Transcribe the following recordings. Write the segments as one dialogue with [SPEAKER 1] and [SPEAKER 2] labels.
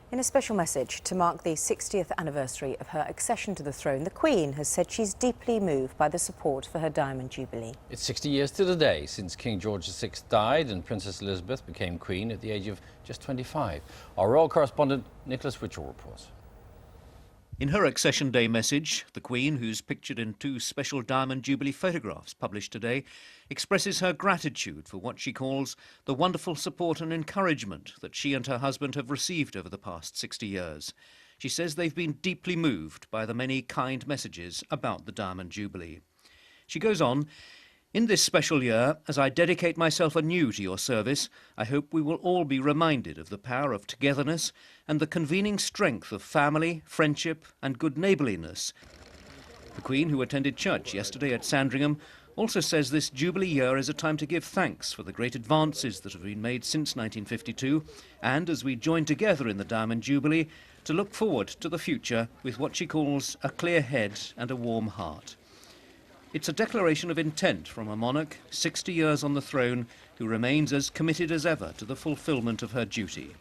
[SPEAKER 1] In a special message to mark the 60th anniversary of her accession to the throne, the Queen has said she's deeply moved by the support for her Diamond Jubilee.
[SPEAKER 2] It's 60 years to the day since King George VI died and Princess Elizabeth became Queen at the age of just 25. Our royal correspondent Nicholas Witchell reports.
[SPEAKER 3] In her accession day message, the Queen, who's pictured in 2 special Diamond Jubilee photographs published today, expresses her gratitude for what she calls the wonderful support and encouragement that she and her husband have received over the past 60 years. She says they've been deeply moved by the many kind messages about the Diamond Jubilee. She goes on, "In this special year, as I dedicate myself anew to your service, I hope we will all be reminded of the power of togetherness and the convening strength of family, friendship and good neighbourliness." The Queen, who attended church yesterday at Sandringham, also says this Jubilee year is a time to give thanks for the great advances that have been made since 1952, and as we join together in the Diamond Jubilee, to look forward to the future with what she calls a clear head and a warm heart. It's a declaration of intent from a monarch 60 years on the throne who remains as committed as ever to the fulfilment of her duty.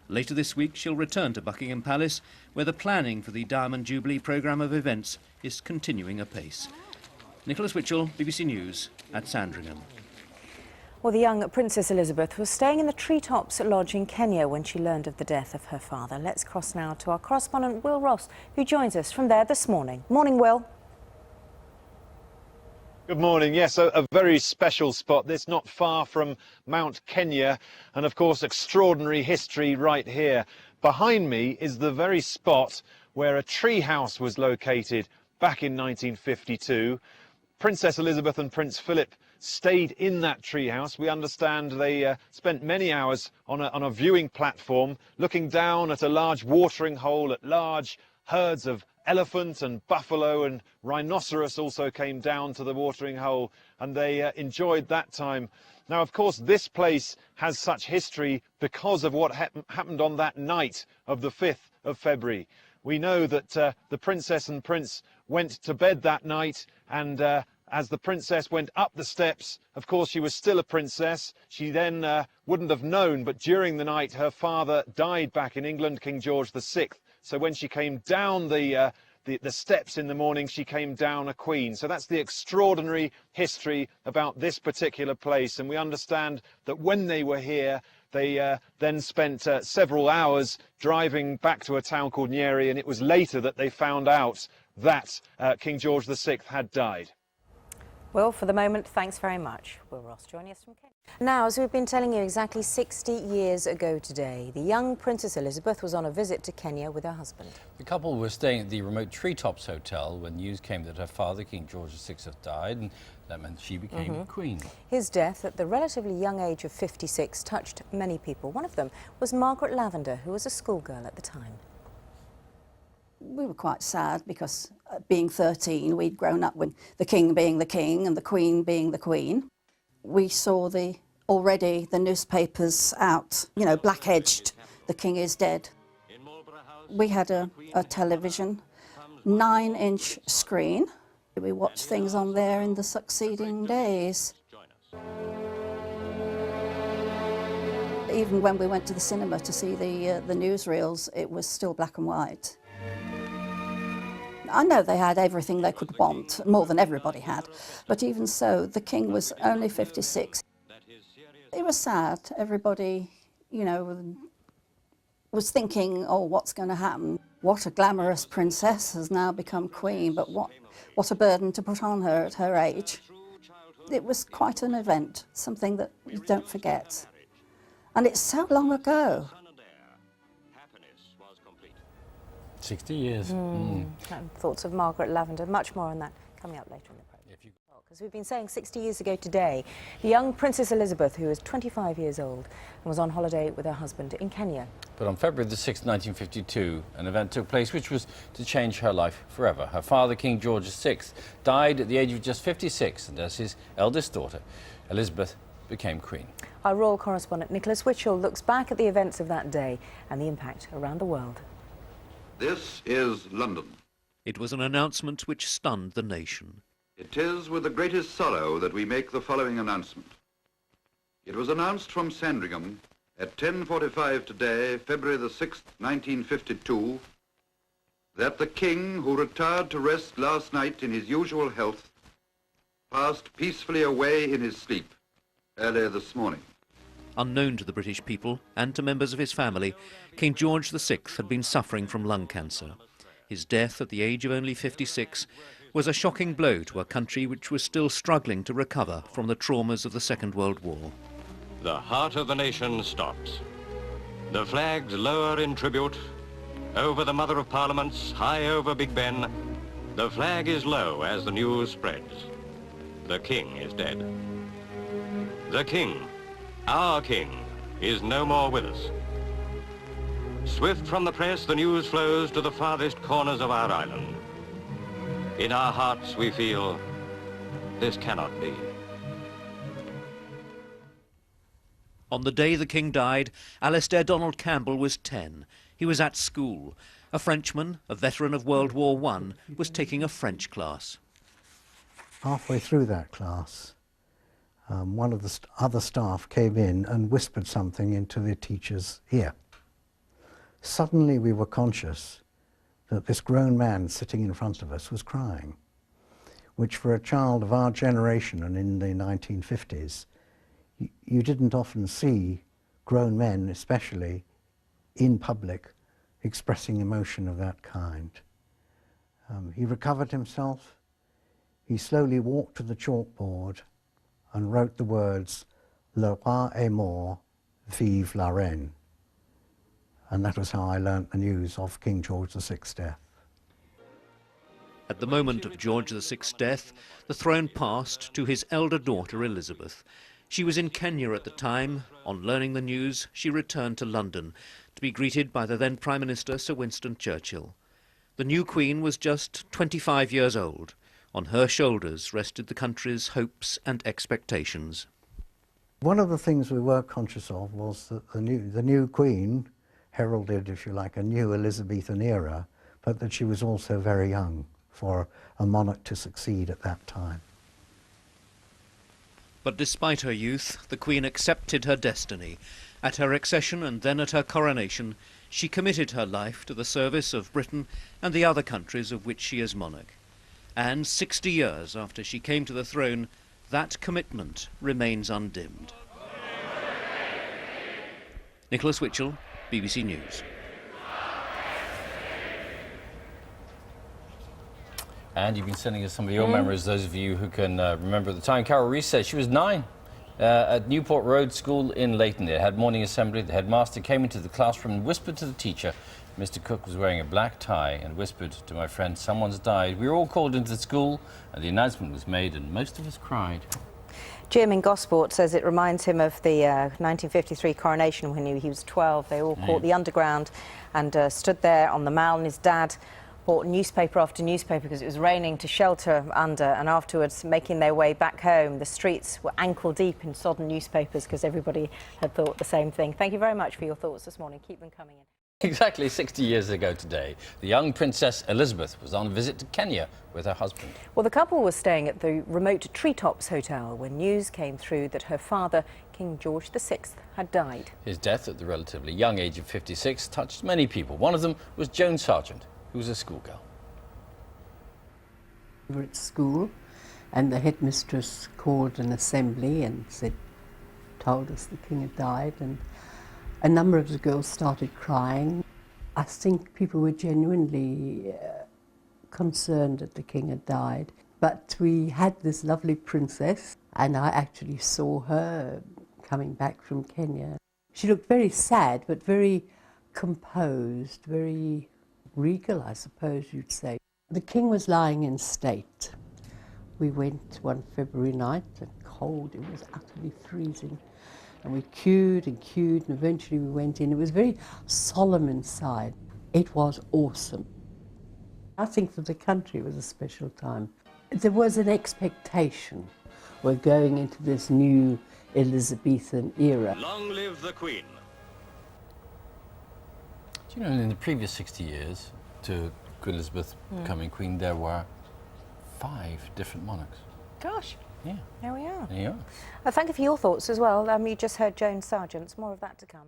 [SPEAKER 3] Later this week she'll return to Buckingham Palace, where the planning for the Diamond Jubilee programme of events is continuing apace. Nicholas Witchell, BBC News at Sandringham.
[SPEAKER 1] Well, the young Princess Elizabeth was staying in the Treetops Lodge in Kenya when she learned of the death of her father. Let's cross now to our correspondent Will Ross, who joins us from there this morning. Morning, Will.
[SPEAKER 4] Good morning. Yes, a very special spot. This not far from Mount Kenya, and of course extraordinary history right here. Behind me is the very spot where a tree house was located back in 1952. Princess Elizabeth and Prince Philip stayed in that treehouse. We understand they spent many hours on a viewing platform looking down at a large watering hole, at large herds of elephant and buffalo and rhinoceros also came down to the watering hole, and they enjoyed that time. Now, of course, this place has such history because of what happened on that night of the 5th of February. We know that the princess and prince went to bed that night, and as the princess went up the steps, of course, she was still a princess. She then wouldn't have known, but during the night, her father died back in England, King George VI. So when she came down the steps in the morning, she came down a queen. So that's the extraordinary history about this particular place. And we understand that when they were here, they then spent several hours driving back to a town called Nyeri, and it was later that they found out that King George VI had died.
[SPEAKER 1] Well, for the moment, thanks very much. Will Ross joining us from Kenya. Now, as we've been telling you, exactly 60 years ago today, the young Princess Elizabeth was on a visit to Kenya with her husband.
[SPEAKER 2] The couple were staying at the remote Treetops Hotel when news came that her father, King George VI, had died, and that meant she became Queen.
[SPEAKER 1] His death at the relatively young age of 56 touched many people. One of them was Margaret Lavender, who was a schoolgirl at the time.
[SPEAKER 5] We were quite sad because being 13, we'd grown up with the king being the king and the queen being the queen. We saw already the newspapers out, you know, black-edged, the king is dead. We had a television, 9-inch screen. We watched things on there in the succeeding days. Even when we went to the cinema to see the newsreels, it was still black and white. I know they had everything they could want, more than everybody had, but even so, the king was only 56. It was sad. Everybody, you know, was thinking, oh, what's going to happen? What a glamorous princess has now become queen, but what a burden to put on her at her age. It was quite an event, something that you don't forget. And it's so long ago.
[SPEAKER 2] 60 years.
[SPEAKER 1] Thoughts of Margaret Lavender. Much more on that coming up later in the program. Because we've been saying 60 years ago today, the young Princess Elizabeth, who was 25 years old and was on holiday with her husband in Kenya.
[SPEAKER 2] But on February the 6th, 1952, an event took place which was to change her life forever. Her father, King George VI, died at the age of just 56, and as his eldest daughter, Elizabeth, became Queen.
[SPEAKER 1] Our royal correspondent Nicholas Witchell looks back at the events of that day and the impact around the world.
[SPEAKER 6] This is London.
[SPEAKER 3] It was an announcement which stunned the nation.
[SPEAKER 6] It is with the greatest sorrow that we make the following announcement. It was announced from Sandringham At 10:45 today, February the 6th, 1952, that the King, who retired to rest last night in his usual health, passed peacefully away in his sleep earlier this morning.
[SPEAKER 3] Unknown to the British people and to members of his family, King George VI had been suffering from lung cancer. His death at the age of only 56 was a shocking blow to a country which was still struggling to recover from the traumas of the Second World War.
[SPEAKER 7] The heart of the nation stops. The flags lower in tribute. Over the Mother of Parliaments, high over Big Ben, the flag is low as the news spreads. The King is dead. The King, our King, is no more with us. Swift from the press, the news flows to the farthest corners of our island. In our hearts we feel this cannot be.
[SPEAKER 3] On the day the King died, Alastair Donald Campbell was 10. He was at school. A Frenchman, a veteran of World War I, was taking a French class.
[SPEAKER 8] Halfway through that class, one of the other staff came in and whispered something into the teacher's ear. Suddenly we were conscious that this grown man sitting in front of us was crying, which for a child of our generation and in the 1950s, you didn't often see grown men, especially in public, expressing emotion of that kind. He recovered himself. He slowly walked to the chalkboard and wrote the words, "Le roi est mort, vive la reine." And that was how I learnt the news of King George VI's death.
[SPEAKER 3] At the moment of George VI's death, the throne passed to his elder daughter Elizabeth. She was in Kenya at the time. On learning the news, she returned to London to be greeted by the then Prime Minister Sir Winston Churchill. The new Queen was just 25 years old. On her shoulders rested the country's hopes and expectations.
[SPEAKER 8] One of the things we were conscious of was that the new Queen heralded, if you like, a new Elizabethan era, but that she was also very young for a monarch to succeed at that time.
[SPEAKER 3] But despite her youth, the Queen accepted her destiny. At her accession and then at her coronation, she committed her life to the service of Britain and the other countries of which she is monarch. And 60 years after she came to the throne, that commitment remains undimmed. Nicholas Witchell, BBC News.
[SPEAKER 2] And you've been sending us some of your memories, those of you who can remember at the time. Carol Rees said she was 9 at Newport Road School in Leighton. It had morning assembly. The headmaster came into the classroom and whispered to the teacher. Mr. Cook was wearing a black tie and whispered to my friend, "Someone's died." We were all called into the school and the announcement was made and most of us cried.
[SPEAKER 1] Jim in Gosport says it reminds him of the 1953 coronation when he was 12. They all caught the underground and stood there on the Mall, and his dad bought newspaper after newspaper because it was raining to shelter under, and afterwards making their way back home. The streets were ankle deep in sodden newspapers because everybody had thought the same thing. Thank you very much for your thoughts this morning. Keep them coming in.
[SPEAKER 2] Exactly 60 years ago today, the young Princess Elizabeth was on a visit to Kenya with her husband.
[SPEAKER 1] Well, the couple was staying at the remote Treetops Hotel when news came through that her father, King George VI, had died.
[SPEAKER 2] His death at the relatively young age of 56 touched many people. One of them was Joan Sargent, who was a schoolgirl.
[SPEAKER 9] We were at school and the headmistress called an assembly and told us the king had died, and a number of the girls started crying. I think people were genuinely concerned that the king had died. But we had this lovely princess, and I actually saw her coming back from Kenya. She looked very sad, but very composed, very regal, I suppose you'd say. The king was lying in state. We went one February night, and cold, it was utterly freezing. And we queued and queued, and eventually we went in. It was very solemn inside. It was awesome. I think for the country it was a special time. There was an expectation. We're going into this new Elizabethan era.
[SPEAKER 7] Long live the Queen.
[SPEAKER 2] Do you know, in the previous 60 years to Queen Elizabeth becoming queen, there were 5 different monarchs.
[SPEAKER 1] Gosh.
[SPEAKER 2] Yeah.
[SPEAKER 1] There we are.
[SPEAKER 2] There you are.
[SPEAKER 1] Thank you for your thoughts as well. You just heard Joan Sargent's. More of that to come.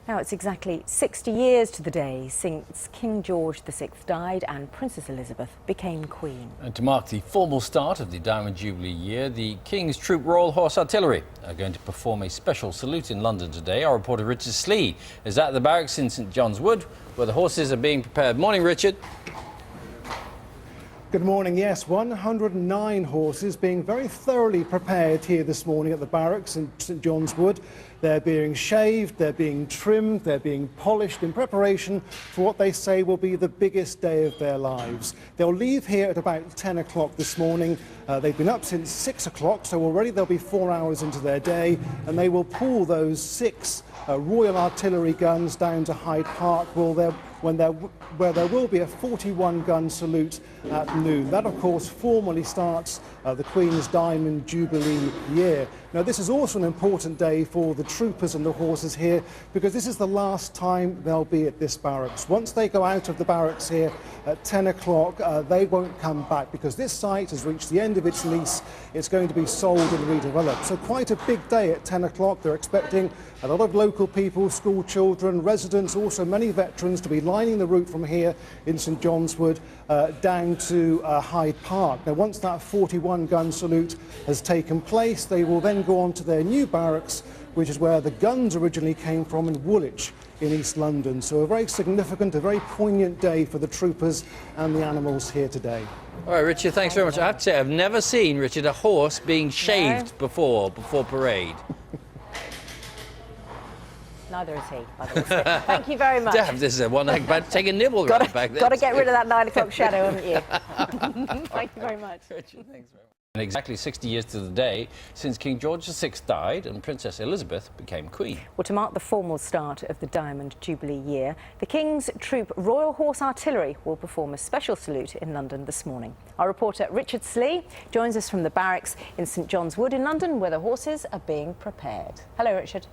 [SPEAKER 1] Now it's exactly 60 years to the day since King George VI died and Princess Elizabeth became Queen.
[SPEAKER 2] And to mark the formal start of the Diamond Jubilee year, the King's Troop Royal Horse Artillery are going to perform a special salute in London today. Our reporter Richard Slee is at the barracks in St John's Wood, where the horses are being prepared. Morning, Richard.
[SPEAKER 10] Good morning. Yes, 109 horses being very thoroughly prepared here this morning at the barracks in St John's Wood. They're being shaved, they're being trimmed, they're being polished in preparation for what they say will be the biggest day of their lives. They'll leave here at about 10 o'clock this morning. They've been up since 6 o'clock, so already they'll be 4 hours into their day, and they will pull those 6 Royal Artillery guns down to Hyde Park, where there will be a 41-gun salute at noon. That, of course, formally starts the Queen's Diamond Jubilee year. Now, this is also an important day for the troopers and the horses here, because this is the last time they'll be at this barracks. Once they go out of the barracks here at 10 o'clock, they won't come back, because this site has reached the end of its lease. It's going to be sold and redeveloped. So quite a big day at 10 o'clock. They're expecting a lot of local people, school children, residents, also many veterans to be lining the route from here in St John's Wood down to Hyde Park. Now, once that 41-gun salute has taken place, they will then go on to their new barracks, which is where the guns originally came from in Woolwich in East London. So a very significant, a very poignant day for the troopers and the animals here today.
[SPEAKER 2] All right, Richard, thanks very much. I have to say, I've never seen, Richard, a horse being shaved before parade.
[SPEAKER 1] Neither is he, by the way. Thank you very much.
[SPEAKER 2] Damn, this is one I can take a nibble right back there.
[SPEAKER 1] Got to get rid of that 9 o'clock shadow, haven't you? Thank you very much.
[SPEAKER 2] Richard, thanks very much. And exactly 60 years to the day since King George VI died and Princess Elizabeth became Queen.
[SPEAKER 1] Well, to mark the formal start of the Diamond Jubilee year, the King's Troop Royal Horse Artillery will perform a special salute in London this morning. Our reporter Richard Slee joins us from the barracks in St John's Wood in London, where the horses are being prepared. Hello, Richard.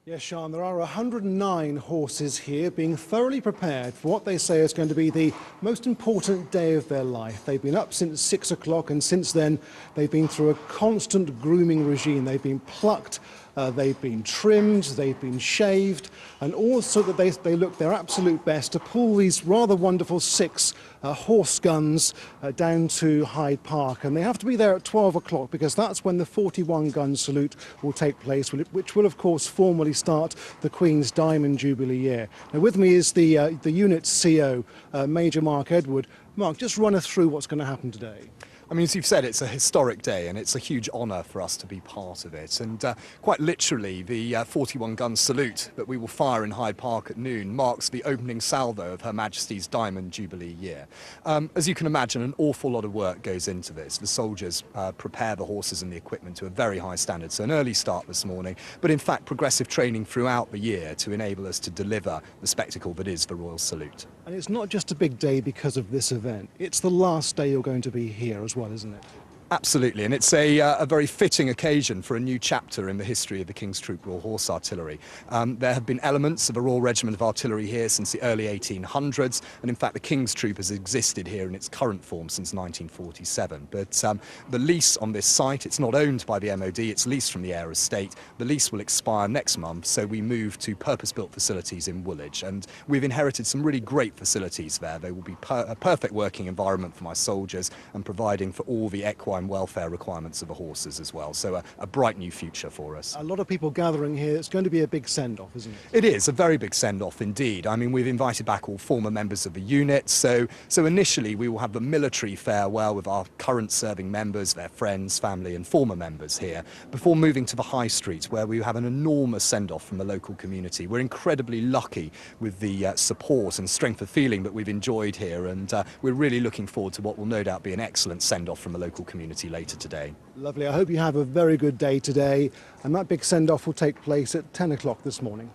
[SPEAKER 10] Yes, Sian, there are 109 horses here being thoroughly prepared for what they say is going to be the most important day of their life. They've been up since 6 o'clock, and since then they've been through a constant grooming regime. They've been plucked, they've been trimmed, they've been shaved, and also that they look their absolute best to pull these rather wonderful 6 horse guns down to Hyde Park. And they have to be there at 12 o'clock, because that's when the 41-gun salute will take place, which will, of course, formally start the Queen's Diamond Jubilee year. Now, with me is the unit's CO, Major Mark Edward. Mark, just run us through what's going to happen today.
[SPEAKER 11] I mean, as you've said, it's a historic day, and it's a huge honour for us to be part of it. And quite literally, the 41-gun salute that we will fire in Hyde Park at noon marks the opening salvo of Her Majesty's Diamond Jubilee year. As you can imagine, an awful lot of work goes into this. The soldiers prepare the horses and the equipment to a very high standard, so an early start this morning, but in fact progressive training throughout the year to enable us to deliver the spectacle that is the Royal Salute.
[SPEAKER 10] And it's not just a big day because of this event. It's the last day you're going to be here as well, isn't it?
[SPEAKER 11] Absolutely, and it's a very fitting occasion for a new chapter in the history of the King's Troop Royal Horse Artillery. There have been elements of a Royal Regiment of Artillery here since the early 1800s, and in fact the King's Troop has existed here in its current form since 1947. But the lease on this site, it's not owned by the MOD, it's leased from the Heir Estate. The lease will expire next month, so we move to purpose-built facilities in Woolwich, and we've inherited some really great facilities there. They will be a perfect working environment for my soldiers and providing for all the equine welfare requirements of the horses as well. So a bright new future for us.
[SPEAKER 10] A lot of people gathering here. It's going to be a big send-off, isn't it?
[SPEAKER 11] It is a very big send-off indeed. I mean, we've invited back all former members of the unit. So initially we will have the military farewell with our current serving members, their friends, family and former members here, before moving to the High Street, where we have an enormous send-off from the local community. We're incredibly lucky with the support and strength of feeling that we've enjoyed here, and we're really looking forward to what will no doubt be an excellent send-off from the local community later today.
[SPEAKER 10] Lovely. I hope you have a very good day today, and that big send-off will take place at 10 o'clock this morning.